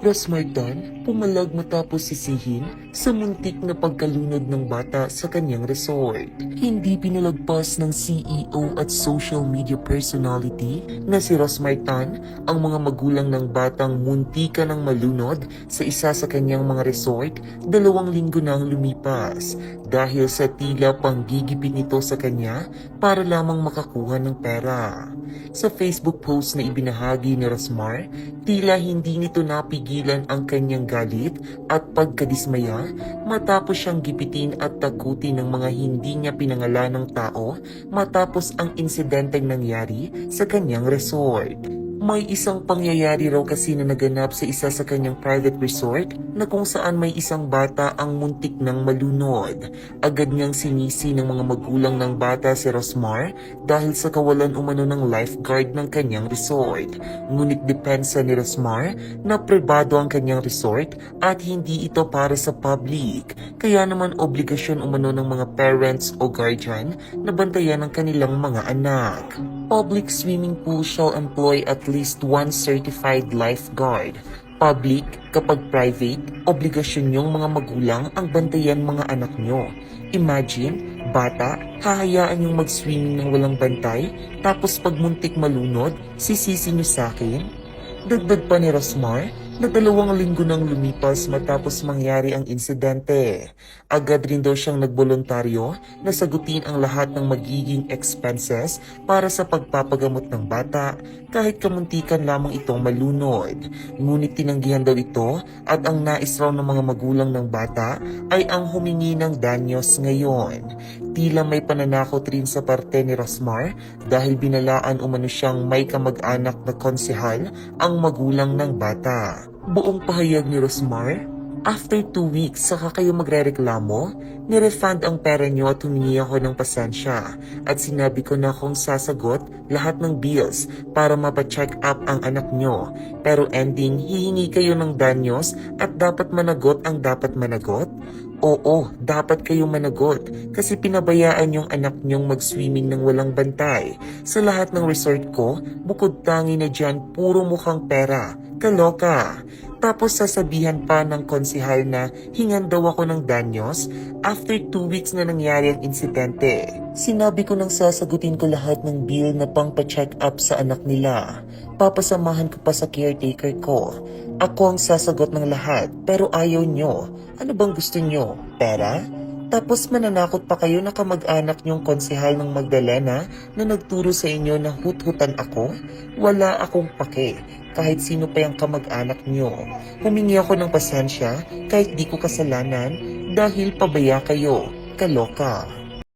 Rasmartan pumalag matapos sisihin sa muntik na pagkalunod ng bata sa kanyang resort. Hindi pinalagpas ng CEO at social media personality na si Rasmartan ang mga magulang ng batang muntikan ng malunod sa isa sa kanyang mga resort 2 linggo nang lumipas dahil sa tila panggigipit nito sa kanya para lamang makakuha ng pera. Sa Facebook post na ibinahagi ni Rasmar, tila hindi nito napigilan ang kanyang galit at pagkadismaya matapos siyang gipitin at takutin ng mga hindi niya pinangalanang tao matapos ang insidenteng nangyari sa kanyang resort. May isang pangyayari raw kasi na naganap sa isa sa kanyang private resort na kung saan may isang bata ang muntik ng malunod. Agad niyang sinisi ng mga magulang ng bata si Rosmar dahil sa kawalan umano ng lifeguard ng kanyang resort. Ngunit depensa ni Rosmar na pribado ang kanyang resort at hindi ito para sa public. Kaya naman obligasyon umano ng mga parents o guardian na bantayan ang kanilang mga anak. Public swimming pool shall employ at least one certified lifeguard. Public, kapag private, obligasyon niyong mga magulang ang bantayan mga anak niyo. Imagine, bata, hahayaan niyong mag-swimming ng walang bantay, tapos pag muntik malunod, sisisi niyo sa akin? Dagdag pa ni Rosmar na 2 linggo nang lumipas matapos mangyari ang insidente. Agad rin daw siyang nagboluntaryo na sagutin ang lahat ng magiging expenses para sa pagpapagamot ng bata kahit kamuntikan lamang itong malunod. Ngunit tinanggihan daw ito at ang nais raw ng mga magulang ng bata ay ang humingi ng danyos ngayon. Tila may pananakot rin sa parte ni Rosmar dahil binalaan umano siyang may kamag-anak na konsehal ang magulang ng bata. Buong pahayag ni Rosmar, after 2 weeks saka kayo magrereklamo, nirefund ang pera niyo at humingi ako ng pasensya at sinabi ko na akong sasagot lahat ng bills para mapacheck up ang anak niyo. Pero ending, hihingi kayo ng danyos at dapat managot ang dapat managot? Oo, dapat kayo managot kasi pinabayaan yung anak niyong mag-swimming ng walang bantay. Sa lahat ng resort ko, bukod tangi na dyan, puro mukhang pera. Kaloka. Tapos sasabihan pa ng konsehal na hingan daw ako ng danyos after 2 weeks na nangyari ang insidente. Sinabi ko nang sasagutin ko lahat ng bill na pang pa-check up sa anak nila. Papasamahan ko pa sa caretaker ko. Ako ang sasagot ng lahat pero ayaw nyo. Ano bang gusto nyo? Pera? Tapos mananakot pa kayo na kamag-anak niyong konsehal ng Magdalena na nagturo sa inyo na hut-hutan ako? Wala akong pake, kahit sino pa yung kamag-anak niyo. Humingi ako ng pasensya kahit di ko kasalanan dahil pabaya kayo. Kaloka.